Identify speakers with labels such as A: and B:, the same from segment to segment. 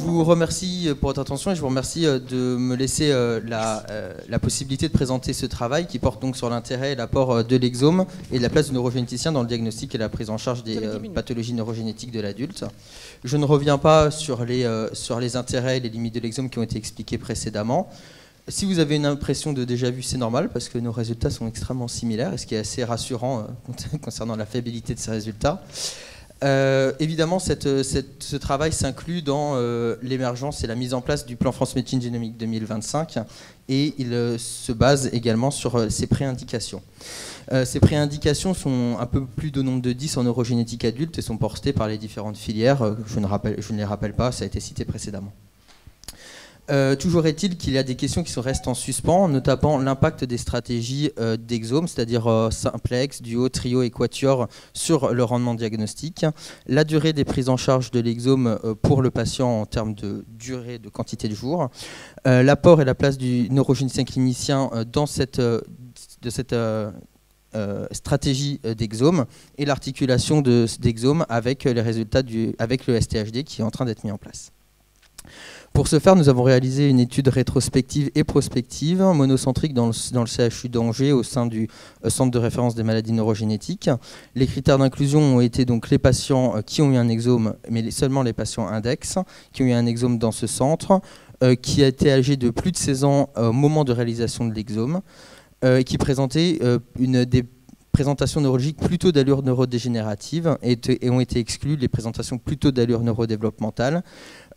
A: vous remercie pour votre attention et je vous remercie de me laisser la possibilité de présenter ce travail qui porte donc sur l'intérêt et l'apport de l'exome et de la place du neurogénéticien dans le diagnostic et la prise en charge des pathologies neurogénétiques de l'adulte. Je ne reviens pas sur les intérêts et les limites de l'exome qui ont été expliqués précédemment. Si vous avez une impression de déjà vu, c'est normal parce que nos résultats sont extrêmement similaires, et ce qui est assez rassurant concernant la fiabilité de ces résultats. Évidemment, ce travail s'inclut dans l'émergence et la mise en place du plan France Médecine Génomique 2025 et il se base également sur ses préindications. Ces préindications sont un peu plus de nombre de 10 en neurogénétique adulte et sont portées par les différentes filières. Je ne les rappelle pas, ça a été cité précédemment. Toujours est-il qu'il y a des questions qui restent en suspens, notamment l'impact des stratégies d'exome, c'est-à-dire simplex, duo, trio et quatuor sur le rendement diagnostique, la durée des prises en charge de l'exome pour le patient en termes de durée, de quantité de jours, l'apport et la place du neurogénéticien clinicien dans cette stratégie d'exome et l'articulation d'exome avec les résultats avec le STHD qui est en train d'être mis en place. Pour ce faire, nous avons réalisé une étude rétrospective et prospective, monocentrique dans le CHU d'Angers au sein du Centre de référence des maladies neurogénétiques. Les critères d'inclusion ont été donc les patients qui ont eu un exome, mais seulement les patients index, qui ont eu un exome dans ce centre, qui a été âgé de plus de 16 ans au moment de réalisation de l'exome, qui présentaient des présentations neurologiques plutôt d'allure neurodégénérative et ont été exclues les présentations plutôt d'allure neurodéveloppementale,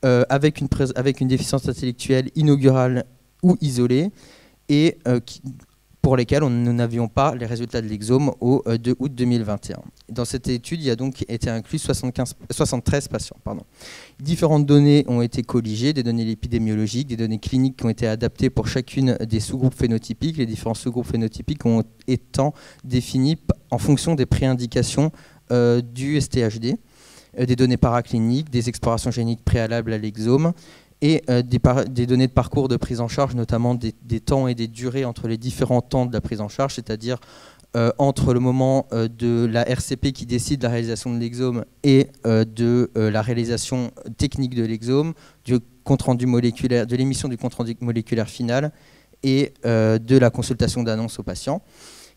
A: avec une déficience intellectuelle inaugurale ou isolée et pour lesquelles nous n'avions pas les résultats de l'exome au 2 août 2021. Dans cette étude, il y a donc été inclus 73 patients. Différentes données ont été colligées, des données épidémiologiques, des données cliniques qui ont été adaptées pour chacune des sous-groupes phénotypiques. Les différents sous-groupes phénotypiques ont été définis en fonction des préindications du STHD. Des données paracliniques, des explorations géniques préalables à l'exome et des données de parcours de prise en charge, notamment des temps et des durées entre les différents temps de la prise en charge, c'est-à-dire entre le moment de la RCP qui décide de la réalisation de l'exome et de la réalisation technique de l'exome, du compte-rendu moléculaire, de l'émission du compte-rendu moléculaire final et de la consultation d'annonce au patient.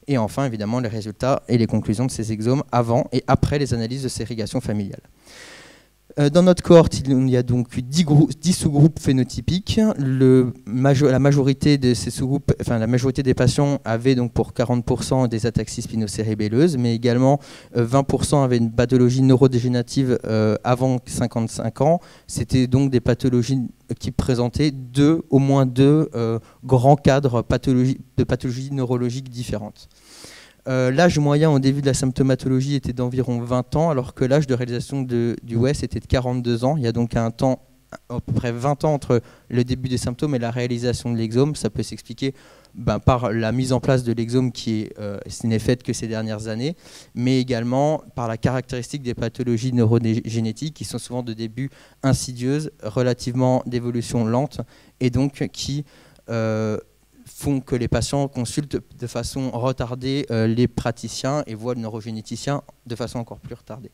A: Et enfin, évidemment, les résultats et les conclusions de ces exomes avant et après les analyses de ségrégation familiale. Dans notre cohorte, il y a donc eu 10 sous-groupes phénotypiques. La majorité de ces sous-groupes, la majorité des patients avaient donc pour 40% des ataxies spinocérébelleuses, mais également 20% avaient une pathologie neurodégénérative avant 55 ans. C'était donc des pathologies qui présentaient au moins deux grands cadres de pathologies neurologiques différentes. L'âge moyen au début de la symptomatologie était d'environ 20 ans, alors que l'âge de réalisation du WES était de 42 ans. Il y a donc un temps, à peu près 20 ans entre le début des symptômes et la réalisation de l'exome. Ça peut s'expliquer par la mise en place de l'exome qui n'est faite que ces dernières années, mais également par la caractéristique des pathologies neurogénétiques qui sont souvent de début insidieuses, relativement d'évolution lente, et donc qui font que les patients consultent de façon retardée les praticiens et voient le neurogénéticien de façon encore plus retardée.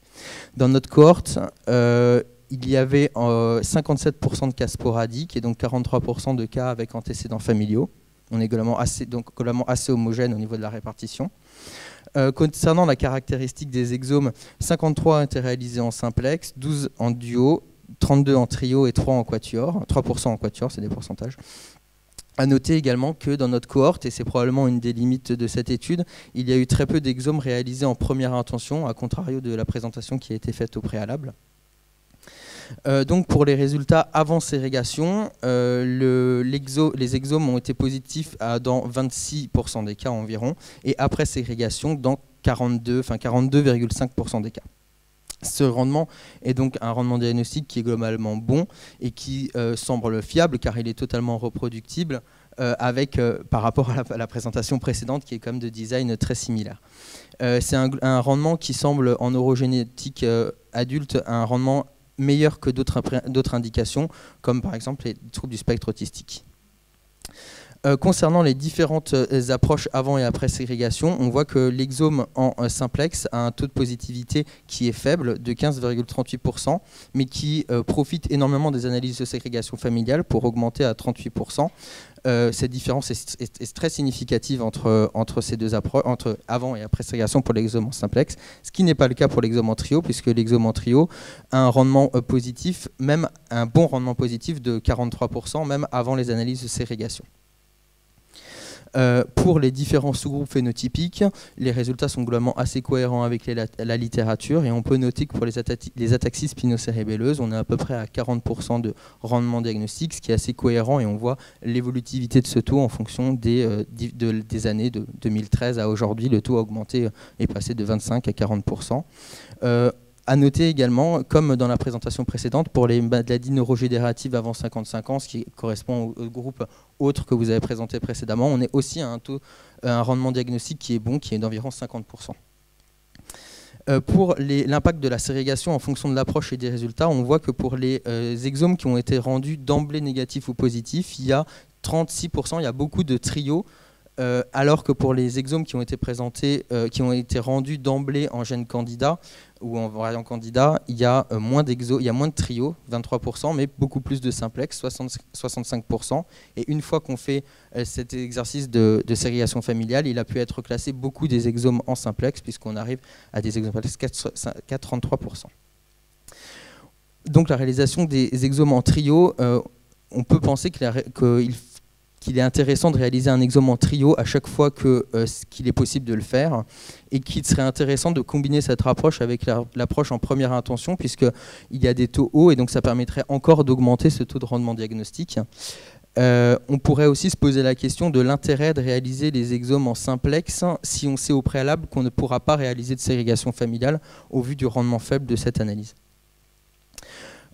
A: Dans notre cohorte, il y avait 57% de cas sporadiques et donc 43% de cas avec antécédents familiaux. On est globalement assez homogène au niveau de la répartition. Concernant la caractéristique des exomes, 53 ont été réalisés en simplex, 12 en duo, 32 en trio et 3 en quatuor. 3% en quatuor, c'est des pourcentages. À noter également que dans notre cohorte, et c'est probablement une des limites de cette étude, il y a eu très peu d'exomes réalisés en première intention, à contrario de la présentation qui a été faite au préalable. Donc pour les résultats avant ségrégation, les exomes ont été positifs dans 26% des cas environ, et après ségrégation dans 42,5% des cas. Ce rendement est donc un rendement diagnostique qui est globalement bon et qui semble fiable car il est totalement reproductible par rapport à la présentation précédente qui est quand même de design très similaire. C'est un rendement qui semble en neurogénétique adulte un rendement meilleur que d'autres indications comme par exemple les troubles du spectre autistique. Concernant les différentes approches avant et après ségrégation, on voit que l'exome en simplex a un taux de positivité qui est faible, de 15,38%, mais qui profite énormément des analyses de ségrégation familiale pour augmenter à 38%. Cette différence est très significative entre ces deux approches, entre avant et après ségrégation pour l'exome en simplex, ce qui n'est pas le cas pour l'exome en trio, puisque l'exome en trio a un rendement positif, même un bon rendement positif de 43%, même avant les analyses de ségrégation. Pour les différents sous-groupes phénotypiques, les résultats sont globalement assez cohérents avec la littérature, et on peut noter que pour les ataxies spinocérébelleuses, on est à peu près à 40% de rendement diagnostique, ce qui est assez cohérent, et on voit l'évolutivité de ce taux en fonction des années de 2013 à aujourd'hui. Le taux a augmenté, est passé de 25 à 40%. À noter également, comme dans la présentation précédente, pour les maladies neurogénératives avant 55 ans, ce qui correspond au groupe autre que vous avez présenté précédemment, on est aussi à un rendement diagnostique qui est bon, qui est d'environ 50%. Pour l'impact de la ségrégation en fonction de l'approche et des résultats, on voit que pour les exomes qui ont été rendus d'emblée négatifs ou positifs, il y a 36%, il y a beaucoup de trios, alors que pour les exomes qui ont été présentés, qui ont été rendus d'emblée en gène candidat ou en variant candidat, il y a moins de trios, 23%, mais beaucoup plus de simplex, 65%. Et une fois qu'on fait cet exercice de ségrégation familiale, il a pu être classé beaucoup des exomes en simplex, puisqu'on arrive à des exomes simplex 33%. Donc la réalisation des exomes en trio, on peut penser qu'il est intéressant de réaliser un exome en trio à chaque fois qu'il est possible de le faire, et qu'il serait intéressant de combiner cette approche avec l'approche en première intention, puisqu'il y a des taux hauts, et donc ça permettrait encore d'augmenter ce taux de rendement diagnostique. On pourrait aussi se poser la question de l'intérêt de réaliser les exomes en simplex si on sait au préalable qu'on ne pourra pas réaliser de ségrégation familiale au vu du rendement faible de cette analyse.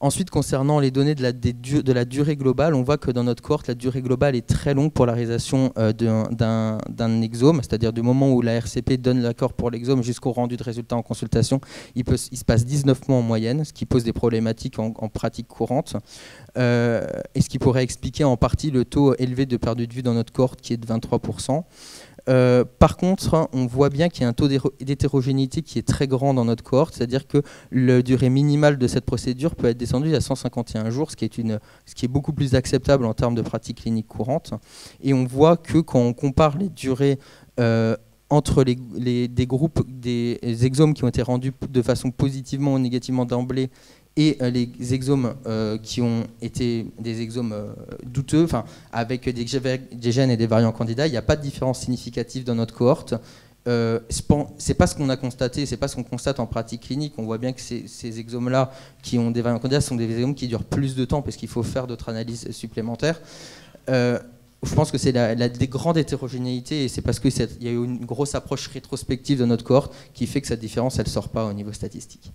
A: Ensuite, concernant les données de la durée globale, on voit que dans notre cohorte, la durée globale est très longue pour la réalisation d'un exome, c'est-à-dire du moment où la RCP donne l'accord pour l'exome jusqu'au rendu de résultats en consultation, il se passe 19 mois en moyenne, ce qui pose des problématiques en pratique courante, et ce qui pourrait expliquer en partie le taux élevé de perdu de vue dans notre cohorte qui est de 23%. Par contre, on voit bien qu'il y a un taux d'hétérogénéité qui est très grand dans notre cohorte, c'est-à-dire que la durée minimale de cette procédure peut être descendue à 151 jours, ce qui est beaucoup plus acceptable en termes de pratique clinique courante. Et on voit que quand on compare les durées entre des groupes, des exomes qui ont été rendus de façon positivement ou négativement d'emblée, et les exomes qui ont été des exomes douteux, avec des gènes et des variants candidats, il n'y a pas de différence significative dans notre cohorte. C'est pas ce qu'on a constaté, c'est pas ce qu'on constate en pratique clinique. On voit bien que ces exomes-là qui ont des variants candidats sont des exomes qui durent plus de temps parce qu'il faut faire d'autres analyses supplémentaires. Je pense que c'est des grandes hétérogénéités, et c'est parce qu'il y a eu une grosse approche rétrospective de notre cohorte qui fait que cette différence, elle ne sort pas au niveau statistique.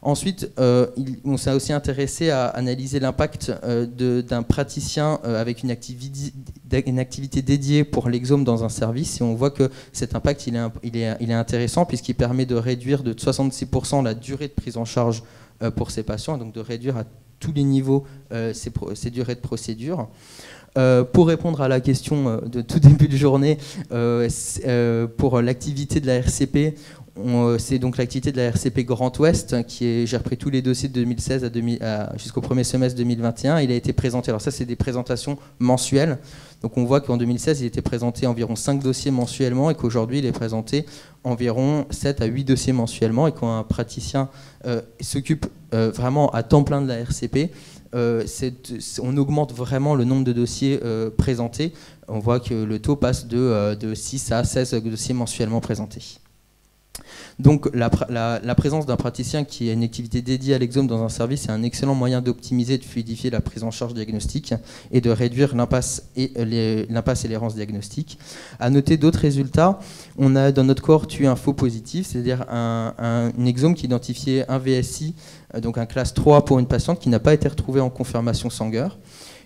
A: Ensuite, on s'est aussi intéressé à analyser l'impact d'un praticien avec une activité dédiée pour l'exome dans un service, et on voit que cet impact il est intéressant puisqu'il permet de réduire de 66% la durée de prise en charge pour ces patients, et donc de réduire à tous les niveaux ces durées de procédure. Pour répondre à la question de tout début de journée, pour l'activité de la RCP, c'est donc l'activité de la RCP Grand Ouest j'ai repris tous les dossiers de 2016 jusqu'au premier semestre 2021. Il a été présenté, alors ça c'est des présentations mensuelles, donc on voit qu'en 2016 il était présenté environ 5 dossiers mensuellement, et qu'aujourd'hui il est présenté environ 7 à 8 dossiers mensuellement, et quand un praticien s'occupe vraiment à temps plein de la RCP, on augmente vraiment le nombre de dossiers présentés. On voit que le taux passe de 6 à 16 dossiers mensuellement présentés. Donc la présence d'un praticien qui a une activité dédiée à l'exome dans un service est un excellent moyen d'optimiser et de fluidifier la prise en charge diagnostique et de réduire l'impasse et l'errance diagnostique. À noter d'autres résultats, on a dans notre cohorte eu un faux positif, c'est-à-dire un exome qui identifiait un VSI, donc un classe 3 pour une patiente qui n'a pas été retrouvée en confirmation Sanger,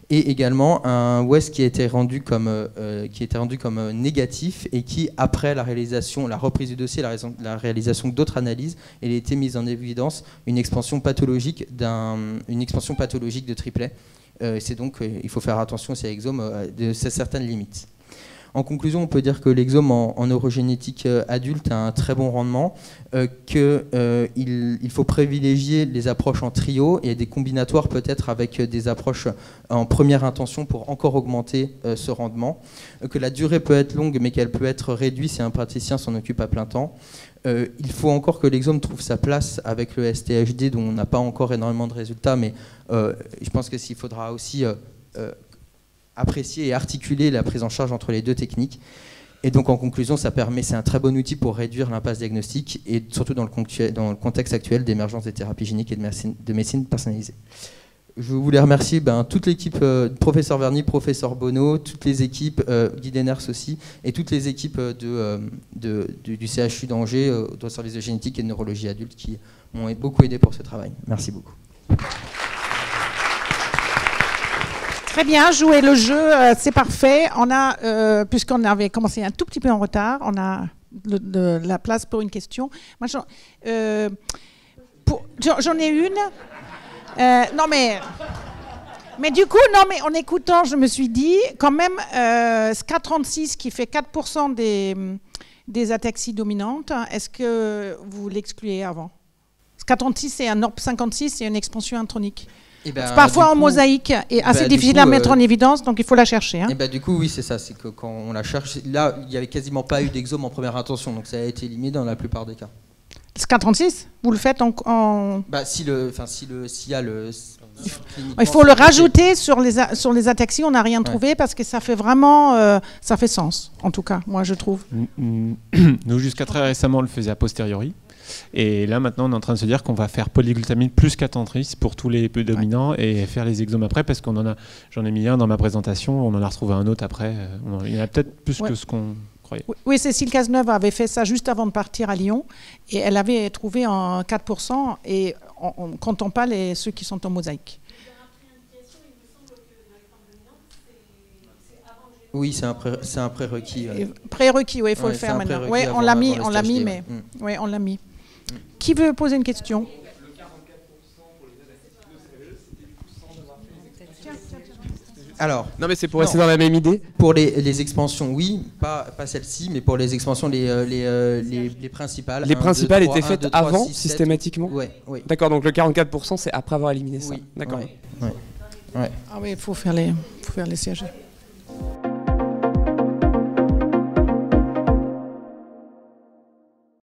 A: et également un WES qui a été rendu comme négatif, et qui, après la reprise du dossier, la réalisation d'autres analyses, il a été mise en évidence une expansion pathologique de triplet, C'est donc, il faut faire attention à ces exomes de certaines limites. En conclusion, on peut dire que l'exome en neurogénétique adulte a un très bon rendement, qu'il faut privilégier les approches en trio et des combinatoires peut-être avec des approches en première intention pour encore augmenter ce rendement, que la durée peut être longue mais qu'elle peut être réduite si un praticien s'en occupe à plein temps. Il faut encore que l'exome trouve sa place avec le STHD dont on n'a pas encore énormément de résultats, mais je pense que s'il faudra aussi apprécier et articuler la prise en charge entre les deux techniques. Et donc en conclusion, c'est un très bon outil pour réduire l'impasse diagnostique et surtout dans le contexte actuel d'émergence des thérapies géniques et de médecine personnalisée. Je voulais remercier toute l'équipe, professeur Verny, professeur Bonneau, toutes les équipes, Guy Deners aussi, et toutes les équipes du CHU d'Angers, au service de génétique et de neurologie adulte, qui m'ont beaucoup aidé pour ce travail. Merci beaucoup.
B: Très bien, jouer le jeu, c'est parfait. On a, puisqu'on avait commencé un tout petit peu en retard, on a la place pour une question. Moi, j'en ai une. Non mais du coup, non mais en écoutant, je me suis dit, quand même, SCA36 qui fait 4% des ataxies dominantes, est-ce que vous l'excluez avant? SCA36, c'est un ORP56, c'est une expansion intronique. C'est parfois en mosaïque et assez difficile à mettre en évidence, donc il faut la chercher. Hein.
A: Du coup, oui, c'est ça. C'est que quand on la cherche, là, il n'y avait quasiment pas eu d'exome en première intention, donc ça a été éliminé dans la plupart des cas.
B: SCA36, vous le faites en...
A: s'il y a le...
B: Il faut le rajouter sur les ataxies, on n'a rien trouvé parce que ça fait vraiment... ça fait sens, en tout cas, moi je trouve.
C: Nous, jusqu'à très récemment, on le faisait a posteriori. Et là, maintenant, on est en train de se dire qu'on va faire polyglutamine plus qu'attentrice pour tous les peu dominants et faire les exomes après, parce j'en ai mis un dans ma présentation, on en a retrouvé un autre après. Il y en a peut-être plus que ce qu'on croyait.
B: Oui, Cécile Cazeneuve avait fait ça juste avant de partir à Lyon et elle avait trouvé en 4% et on ne compte pas ceux qui sont en mosaïque.
A: Oui, c'est un prérequis.
B: Prérequis, oui, il faut le faire maintenant. Oui, on l'a mis, mais oui, on l'a mis. Qui veut poser une question?
A: Alors,
D: non mais c'est pour rester dans la même idée.
A: Pour les expansions, oui, pas celle-ci, mais pour les expansions, les principales.
D: Les principales étaient faites avant, systématiquement.
A: Oui.
D: D'accord, donc le 44%, c'est après avoir éliminé ça.
A: Oui.
D: D'accord.
A: Ouais.
B: Ah oui, il faut faire les CAG.